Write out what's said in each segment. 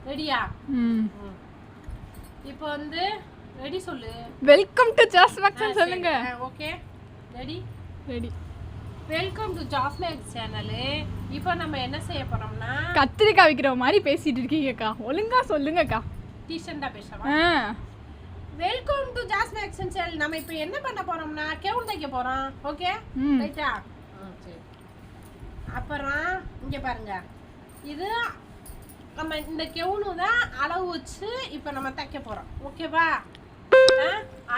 ரெடியா? இப்போ வந்து ரெடி சொல்லு. வெல்கம் டு ஜாஸ் மேக்ஸ் சொல்லுங்க. Okay ready ready. Welcome to Jazz Max channel. இப்போ நம்ம என்ன செய்ய போறோம்னா கத்திரிக்காய் விக்கிற மாதிரி பேசிட்டு இருக்கீங்கக்கா, ஒழுங்கா சொல்லுங்கக்கா. டீசெண்டா பேசவா? Welcome to Jazz Max channel. நம்ம இப்போ என்ன பண்ண போறோம்னா கவுன் தைக்க போறோம். ஓகே ரைட்டா? சரி. அப்புறம் இங்க பாருங்க, இது நம்ம இந்த கெவுனு தான் அளவு வச்சு இப்போ நம்ம தைக்க போகிறோம். ஓகேவா?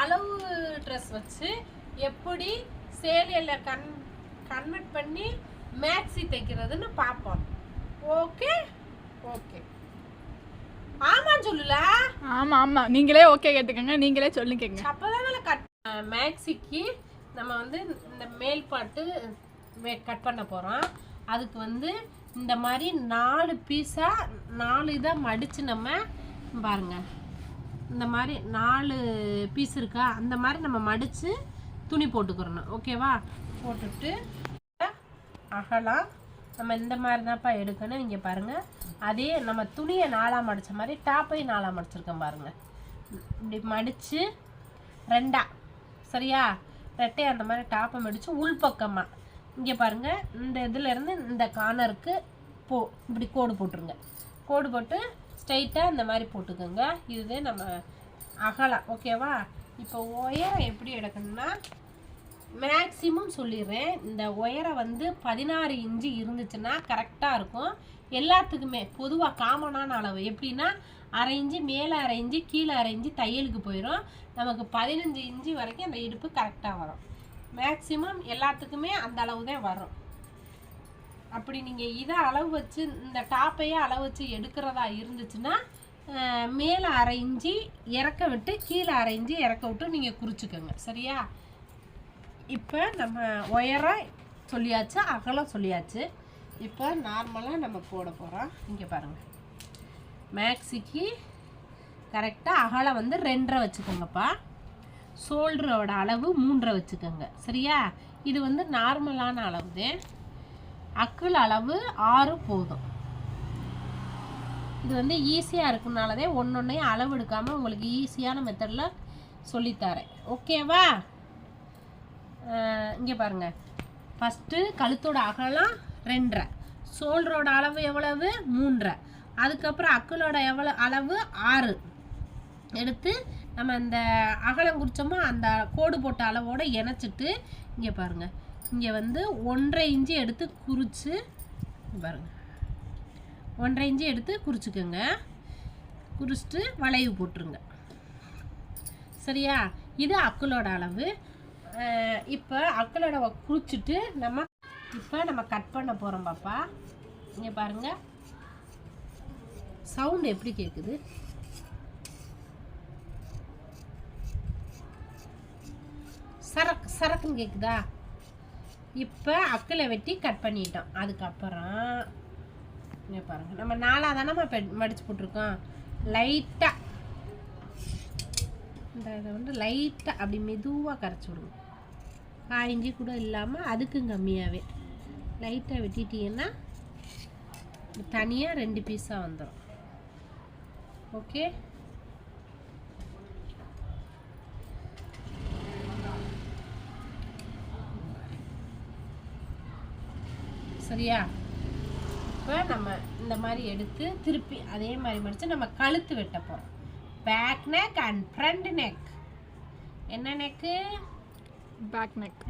அளவு ட்ரெஸ் வச்சு எப்படி சேலையில் கன்வெர்ட் பண்ணி மேக்ஸி தைக்கிறதுன்னு பார்ப்போம். Okay okay. ஆமான்னு சொல்லல. ஆமாம் ஆமாம், நீங்களே ஓகே கேட்டுக்கங்க, நீங்களே சொல்லிக்கங்க. அப்போ தான் மேக்ஸிக்கு நம்ம வந்து இந்த மேல் பாட்டு கட் பண்ண போகிறோம். அதுக்கு வந்து இந்த மாதிரி 4 பீஸாக 4 இதாக மடித்து நம்ம பாருங்க, இந்த மாதிரி 4 பீஸ் இருக்கா, அந்த மாதிரி நம்ம மடித்து துணி போட்டுக்கிறணும். ஓகேவா? போட்டுட்டு அகலாம் நம்ம இந்த மாதிரி தான்ப்பா எடுக்கணும். இங்கே பாருங்கள், அதே நம்ம துணியை 4ஆக மடித்த மாதிரி டாப்பையும் 4ஆக மடிச்சிருக்கோம் பாருங்கள். இப்படி மடித்து 2ஆ, சரியா? ரெட்டையை அந்த மாதிரி டாப்பை மடித்து உள்பக்கமாக இங்கே பாருங்கள், இந்த இதிலேருந்து இந்த கார்னருக்கு இப்படி கோடு போட்டுருங்க. கோடு போட்டு ஸ்ட்ரைட்டாக இந்த மாதிரி போட்டுக்கோங்க. இதுவே நம்ம அகலம். ஓகேவா? இப்போ உயரம் எப்படி எடுக்கணும்னா மேக்ஸிமம் சொல்லிடுறேன். இந்த உயரம் வந்து 16 இன்ச்சு இருந்துச்சுன்னா கரெக்டாக இருக்கும். எல்லாத்துக்குமே பொதுவாக காமனான அளவு எப்படின்னா 1/2 இன்ச்சு மேலே 1/2 இன்ச்சு கீழே 1/2 இன்ச்சு தையலுக்கு போயிடும். நமக்கு 15 இன்ச்சு வரைக்கும் அந்த இடுப்பு கரெக்டாக வரும். மேக்ஸிமம் எல்லாத்துக்குமே அந்த அளவு தான் வரும். அப்படி நீங்கள் இதை அளவு வச்சு இந்த டாப்பையே அளவு வச்சு எடுக்கிறதா இருந்துச்சுன்னா மேலே 1/2 இன்ச்சு இறக்க விட்டு கீழே 1/2 இன்ச்சு இறக்க விட்டு நீங்கள் குறிச்சிக்கோங்க. சரியா? இப்போ நம்ம உயரம் சொல்லியாச்சு, அகலம் சொல்லியாச்சு. இப்போ நார்மலாக நம்ம போட போகிறோம். இங்கே பாருங்கள், மேக்ஸிக்கு கரெக்டாக அகலம் வந்து 2.5 வச்சுக்கோங்கப்பா. ஷோல்டரோட அளவு 3.5 வச்சுக்கோங்க. சரியா? இது வந்து நார்மலான அளவு தான். அக்குள் அளவு 6 போதும். இது வந்து ஈஸியாக இருக்குனாலதே ஒன்றொன்னையும் அளவு எடுக்காமல் உங்களுக்கு ஈஸியான மெத்தடில் சொல்லித்தரேன். ஓகேவா? இங்கே பாருங்கள், ஃபஸ்ட்டு கழுத்தோட அகலம் 2.5, ஷோல்டரோட அளவு எவ்வளவு 3.5, அதுக்கப்புறம் அக்குளோட அளவு 6 எடுத்து நம்ம இந்த அகலம் குறிச்சோமோ அந்த கோடு போட்ட அளவோடு இணைச்சிட்டு இங்கே பாருங்கள், இங்கே வந்து 1.5 இன்ச்சு எடுத்து குறித்து பாருங்கள், 1.5 இன்ச்சு எடுத்து குறிச்சிக்கோங்க. குறிச்சிட்டு வளைவு போட்டுருங்க. சரியா? இது அக்குளோட அளவு. இப்போ அக்குளோட குறிச்சிட்டு நம்ம கட் பண்ண போகிறோம் பாப்பா. இங்கே பாருங்கள், சவுண்டு எப்படி கேட்குது? சரக்குன்னு கேட்குதா? இப்போ அக்கில் வெட்டி கட் பண்ணிட்டோம். அதுக்கப்புறம் இங்கே பாருங்கள், நம்ம 4ஆக தானே மடித்து போட்டிருக்கோம். லைட்டாக இந்த இதை வந்து லைட்டாக அப்படி மெதுவாக கரைச்சி விடுங்க. 1/4 இன்ச்சு கூட இல்லாமல் அதுக்கும் கம்மியாகவே லைட்டாக வெட்டிட்டீங்கன்னா தனியாக 2 பீஸாக வந்துடும். ஓகே? சரியா? இப்போ நம்ம இந்த மாதிரி எடுத்து திருப்பி அதே மாதிரி மடித்து நம்ம கழுத்து வெட்ட போகிறோம். Back neck and front neck. என்ன நெக்கு? Back neck.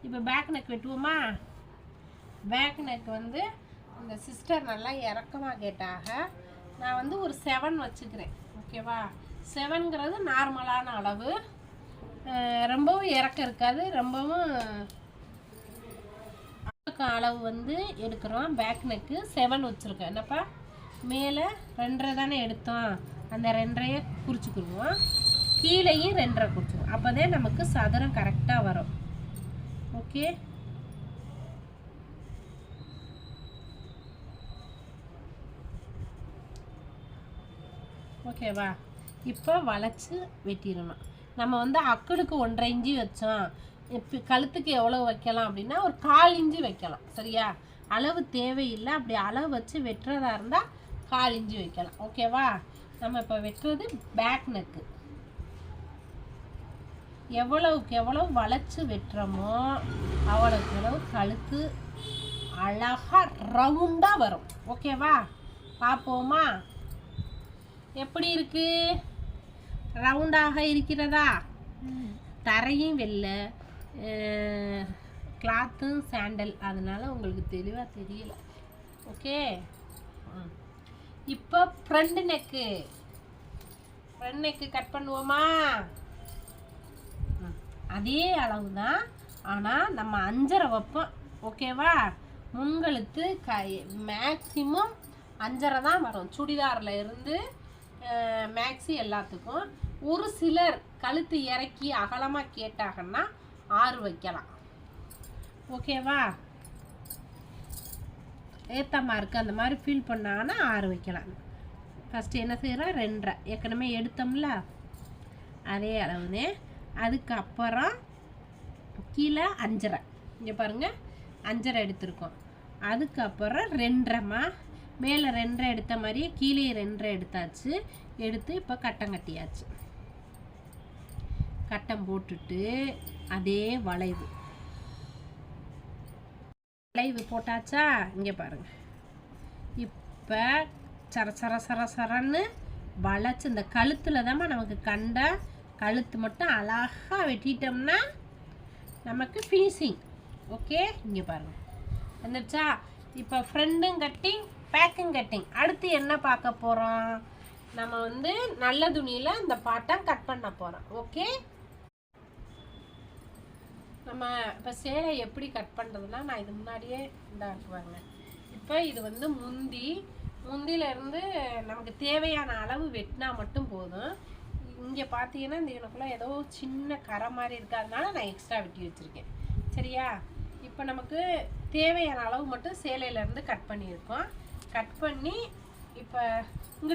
இப்போ பேக் நெக் வெட்டுவோமா? பேக் நெக் வந்து இந்த சிஸ்டர் நல்லா இறக்கமாக கேட்டாக, நான் வந்து ஒரு 7 வச்சுக்கிறேன். ஓகேவா? 7ங்கிறது நார்மலான அளவு. ரொம்பவும் இறக்கம் இருக்காது, ரொம்பவும் அளவு வந்து எடுக்கிறோம். பேக் நெக்கு 7 வச்சுருக்கேன். என்னப்பா, மேலே 2.5 தானே எடுத்தோம், அந்த 2.5 குறிச்சிக்கிடுவோம். கீழேயும் 2.5 குறிச்சிக்குவோம். அப்போ தான் நமக்கு சதுரம் கரெக்டாக வரும். ஓகே? ஓகேவா? இப்போ வளைச்சி வெட்டிடணும். நம்ம வந்து அக்குளுக்கு 1.5 இன்ச்சு வச்சோம். இப்போ கழுத்துக்கு எவ்வளோ வைக்கலாம் அப்படின்னா ஒரு 1/4 இன்ச்சு வைக்கலாம். சரியா? அளவு தேவையில்லை. அப்படி அளவு வச்சு வெட்டுறதா இருந்தால் 1/4 இன்ச்சு வைக்கலாம். ஓகேவா? நம்ம இப்போ வெட்டுறது பேக் நெக்கு. எவ்வளவுக்கு எவ்வளவு வளைச்சு வெட்டுறோமோ அவ்வளவுக்கு எவ்வளவு கழுத்து அழகா ரவுண்டா வரும். ஓகேவா? பார்ப்போமா? எப்படி இருக்கு? ரவுண்டாக இருக்கிறதா? தரையும் வெள்ளை, கிளாத்தும் சாண்டல், அதனால உங்களுக்கு தெளிவாக தெரியல. ஓகே, இப்போ ஃப்ரண்ட் நெக்கு கட் பண்ணுவோமா? அதே அளவு தான், ஆனால் நம்ம 5.5 வைப்போம். ஓகேவா? முன்கழுத்து மேக்சிமம் 5.5 தான் வரும். சுடிதாரில் இருந்து மேக்ஸி எல்லாத்துக்கும். ஒரு சிலர் கழுத்து இறக்கி அகலமாக கேட்டாங்கன்னா 6 வைக்கலாம். ஓகேவா? ஏற்ற மார்க்கு அந்த மாதிரி ஃபீல் பண்ணாங்கன்னா 6 வைக்கலாம். ஃபஸ்ட்டு என்ன செய்கிறோம்? 2.5 ஏற்கனவே எடுத்தோம்ல, அதே அளவுனே. அதுக்கப்புறம் கீழே 5.5, இங்கே பாருங்கள் 5.5 எடுத்திருக்கோம். அதுக்கப்புறம் 2.5மா, மேலே 2.5 எடுத்த மாதிரியே கீழே 2.5 எடுத்தாச்சு. எடுத்து இப்போ கட்டம் கட்டியாச்சு. கட்டம் போட்டுட்டு அதே வளைவு போட்டாச்சா? இங்கே பாருங்க. இப்போ சரன்னு வளைச்சு இந்த கழுத்தில் தான் நமக்கு கண்ட கழுத்து மட்டும் அழகாக வெட்டிட்டோம்னா நமக்கு ஃபினிஷிங். ஓகே, இங்கே பாருங்க வந்துடுச்சா? இப்போ ஃப்ரண்டும் கட்டிங், பேக்கும் கட்டிங். அடுத்து என்ன பார்க்க போகிறோம்? நம்ம வந்து நல்ல துணியில் இந்த பாட்டம் கட் பண்ண போகிறோம். ஓகே, நம்ம இப்போ சேலை எப்படி கட் பண்ணுறதுனா, நான் இது முன்னாடியே இந்தாக்குவாங்க. இப்போ இது வந்து முந்தியிலேருந்து நமக்கு தேவையான அளவு வெட்டினா மட்டும் போதும். இங்கே பார்த்தீங்கன்னா இந்த எனக்குள்ள ஏதோ சின்ன கரை மாதிரி இருக்கிறதுனால நான் எக்ஸ்ட்ரா வெட்டி வச்சுருக்கேன். சரியா? இப்போ நமக்கு தேவையான அளவு மட்டும் சேலையிலேருந்து கட் பண்ணியிருக்கோம். கட் பண்ணி இப்போ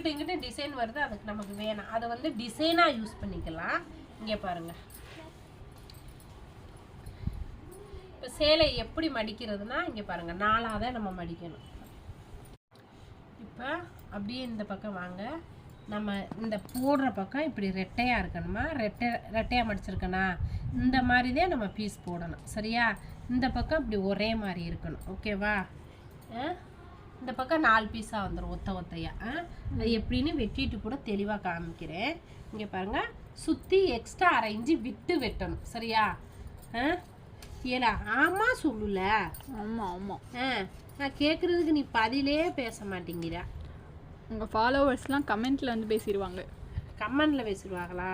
இங்கிட்ட டிசைன் வருது, அதுக்கு நமக்கு வேணாம். அதை வந்து டிசைனாக யூஸ் பண்ணிக்கலாம். இங்கே பாருங்கள், இப்போ சேலை எப்படி மடிக்கிறதுனா இங்கே பாருங்கள், 4ஆக தான் நம்ம மடிக்கணும். இப்போ அப்படியே இந்த பக்கம் வாங்க. நம்ம இந்த போடுற பக்கம் இப்படி ரெட்டையாக இருக்கணுமா? ரெட்டையாக மடிச்சிருக்கனா? இந்த மாதிரி தான் நம்ம பீஸ் போடணும். சரியா? இந்த பக்கம் இப்படி ஒரே மாதிரி இருக்கணும். ஓகேவா? இந்த பக்கம் 4 பீஸாக வந்துடும் ஒத்தையாக. அது எப்படின்னு வெட்டிட்டு கூட தெளிவாக காமிக்கிறேன். இங்கே பாருங்கள், சுற்றி எக்ஸ்ட்ரா 1/2 இன்ச்சு விட்டு வெட்டணும். சரியா? ஏலா ஆமாம் சொல்லல. ஆமாம். நான் கேட்குறதுக்கு நீ பதிலே பேச மாட்டேங்கிற. உங்கள் ஃபாலோவர்ஸ்லாம் கமெண்ட்டில் வந்து பேசிடுவாங்க. கமெண்டில் பேசிடுவாங்களா?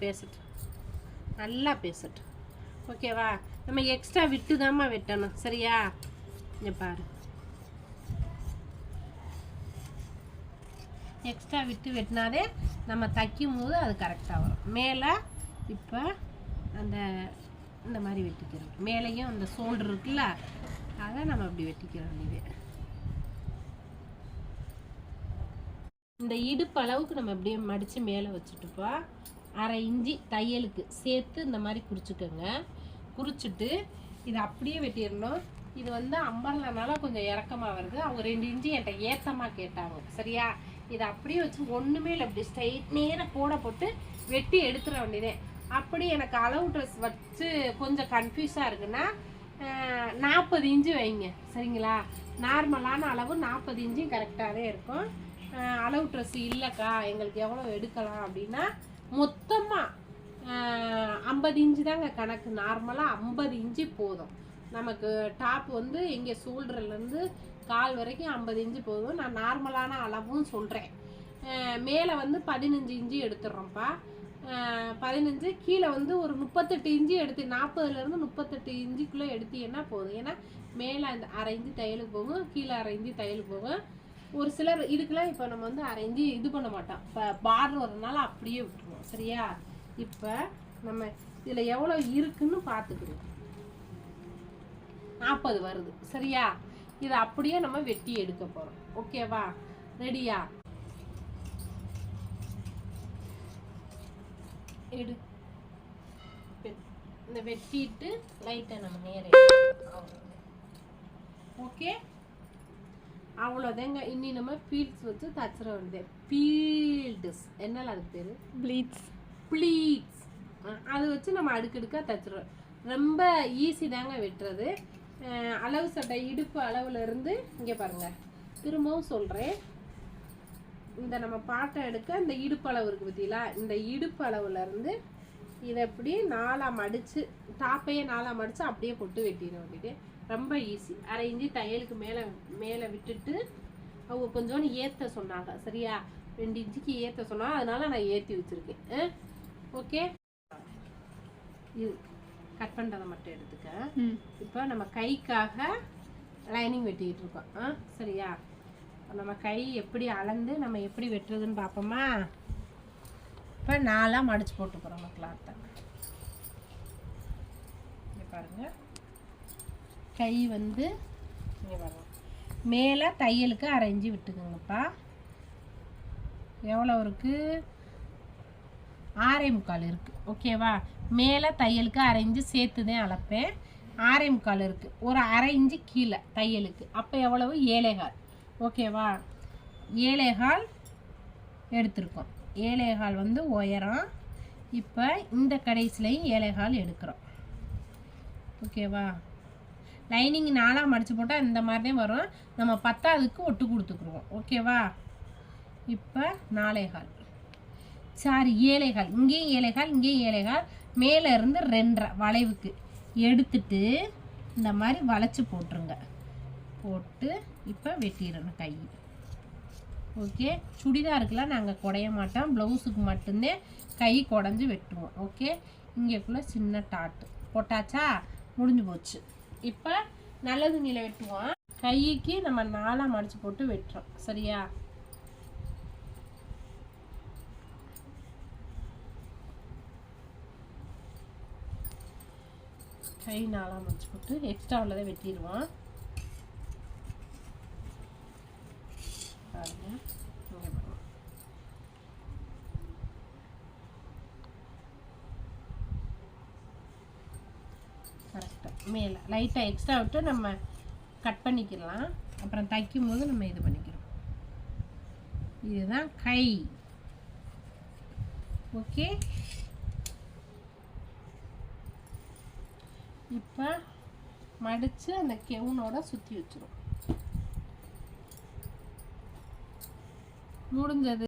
பேசிட்டு நல்லா பேசட்டு. ஓகேவா? நம்ம எக்ஸ்ட்ரா விட்டு தாம்மா வெட்டணும். சரியா? இங்கே பாரு, எக்ஸ்ட்ரா விட்டு வெட்டினாதே நம்ம தைக்கும் போது அது கரெக்டாக வரும். மேலே இப்போ இந்த மாதிரி வெட்டிக்கிறோம். மேலேயும் அந்த ஷோல்டர் இருக்குல்ல, அதை நம்ம அப்படி வெட்டிக்கிறோம். இதுவே இந்த இடுப்பு அளவுக்கு நம்ம அப்படியே மடித்து மேலே வச்சுட்டுப்பா 1/2 இன்ச்சு தையலுக்கு சேர்த்து இந்த மாதிரி குறிச்சிக்கோங்க. குறிச்சிட்டு இதை அப்படியே வெட்டிடணும். இது வந்து அம்பர்லனால கொஞ்சம் இறக்கமாக வருது. அவங்க 2 இன்ச்சு என்கிட்ட ஏற்றமாக கேட்டாங்க. சரியா? இதை அப்படியே வச்சு ஒன்றுமே இல்லை, இப்படி ஸ்ட்ரைட் நேராக கூட போட்டு வெட்டி எடுத்துட வேண்டியதே. அப்படி எனக்கு அளவு ட்ரெஸ் வச்சு கொஞ்சம் கன்ஃபியூஸாக இருக்குன்னா 40 இன்ச்சு வைங்க. சரிங்களா? நார்மலான அளவு 40 இன்ச்சும் கரெக்டாகவே இருக்கும். அளவு ட்ரெஸ் இல்லைக்கா எங்களுக்கு எவ்வளோ எடுக்கலாம் அப்படின்னா மொத்தமாக 50 இன்ச்சு தாங்க கணக்கு. நார்மலாக 50 இன்ச்சு போதும் நமக்கு. டாப் வந்து இங்கே ஷோல்டர்லேருந்து கால் வரைக்கும் 50 இன்ச்சு போதும். நான் நார்மலான அளவும் சொல்கிறேன். மேலே வந்து 15 இன்ச்சு எடுத்துடுறோம்ப்பா. 15 கீழே வந்து ஒரு 38 இன்ச்சு எடுத்து 40லேருந்து 38 இன்ச்சுக்குள்ளே எடுத்தீங்கன்னா போதும். ஏன்னா மேலே அந்த 1/2 இன்ச்சு தையலுக்கு போகும், கீழே 1/2 இன்ச்சு தையலுக்கு போகும். ஒரு சிலர் இதுக்கெல்லாம் இப்போ நம்ம வந்து 1/2 இன்ச்சு இது பண்ண மாட்டோம். இப்போ பார்டர் வரனால அப்படியே விட்டுருவோம். சரியா? இப்போ நம்ம இதில் எவ்வளோ இருக்குன்னு பார்த்துக்கிறோம். 40 வருது. சரியா? இதை அப்படியே நம்ம வெட்டி எடுக்க போகிறோம். ஓகேவா? ரெடியா? எடு. இந்த வெட்டிட்டு லைட்டாக நம்ம நேரம். ஓகே, அவ்வளோதாங்க. இனி நம்ம ஃபீல்ட்ஸ் வச்சு தச்சிட வேண்டியது. ஃபீல்ட்ஸ் என்னல அதுக்கு பேர்? ப்ளீட்ஸ். ப்ளீட்ஸ். அது வச்சு நம்ம அடுக்கடுக்காக தச்சிடுறோம். ரொம்ப ஈஸி தாங்க வெட்டுறது. அளவு சட்டை இடுப்பு அளவுல இருந்து இங்கே பாருங்க, திரும்பவும் சொல்கிறேன், இந்த நம்ம பாட்டை எடுக்க இந்த இடுப்பு அளவு இருக்குது பார்த்தீங்களா, இந்த இடுப்பு அளவுல இருந்து இதை எப்படி 4ஆக மடித்து, டாப்பையே 4ஆக மடித்து அப்படியே போட்டு வெட்டிட வேண்டியது. ரொம்ப ஈஸி. அரை இன்ச்சு தையலுக்கு மேலே விட்டுட்டு அவங்க கொஞ்சோண்டு ஏற்ற சொன்னாங்க. சரியா, 2 இன்ச்சுக்கு ஏற்ற சொன்னாங்க, அதனால நான் ஏற்றி வச்சுருக்கேன். ஓகே, இது கட் பண்ணுறதை மட்டும் எடுத்துக்க. இப்போ நம்ம கைக்காக லைனிங் வெட்டிக்கிட்டு இருக்கோம். சரியா, நம்ம கை எப்படி அளந்து நம்ம எப்படி வெட்டுறதுன்னு பார்ப்போமா? இப்போ 4ஆக மடித்து போட்டு போகிறோம் கிளாத்தை. இங்கே பாருங்கள், கை வந்து இங்கே பாருங்க, மேலே தையலுக்கு அரை இன்ச்சு விட்டுக்குங்கப்பா. எவ்வளோ இருக்குது? 6.25 இருக்குது. ஓகேவா, மேலே தையலுக்கு அரை இன்ச்சு சேர்த்து தான் அளப்பேன். 6.25 இருக்குது. ஒரு அரை இன்ச்சு கீழே தையலுக்கு, அப்போ எவ்வளவு? 7.25. ஓகேவா, 7.25 எடுத்திருக்கோம். 7.25 வந்து உயரம். இப்போ இந்த கடைசிலையும் 7.25 எடுக்கிறோம். ஓகேவா, லைனிங் 4ஆக மடித்து போட்டால் இந்த மாதிரி தான் வரும். நம்ம 10ஆவதுக்கு ஒட்டு கொடுத்துக்குருவோம். ஓகேவா, இப்போ 4.25, சாரி 7.25, இங்கேயும் 7.25, இங்கேயும் 7.25, மேலே இருந்து 2.5 வளைவுக்கு எடுத்துட்டு இந்த மாதிரி வளைச்சி போட்டுருங்க. போட்டு இப்போ வெட்டிடணும் கை. ஓகே, சுடிதாருக்குலாம் நாங்கள் குடைய மாட்டோம், ப்ளவுஸுக்கு மட்டும்தான் கை குடஞ்சி வெட்டுவோம். ஓகே, இங்கேக்குள்ளே சின்ன டாட்டு போட்டாச்சா, முடிஞ்சு போச்சு. இப்போ நல்ல துணியில் வெட்டுவோம். கைக்கு நம்ம 4ஆக மடித்து போட்டு வெட்டுறோம். சரியா, கை 4ஆக மடித்து போட்டு எக்ஸ்ட்ரா உள்ளதை வெட்டிடுவோம். பாருங்க, இங்கே பாருங்க, கரெக்டாக மேலே லைட்டாக எக்ஸ்ட்ரா விட்டு நம்ம கட் பண்ணிக்கலாம். அப்புறம் தைக்கும் போது நம்ம இது பண்ணிக்கிறோம். இதுதான் கை. ஓகே, இப்போ மடித்து அந்த கெவுனோட சுற்றி வச்சிரும். முடிஞ்சது.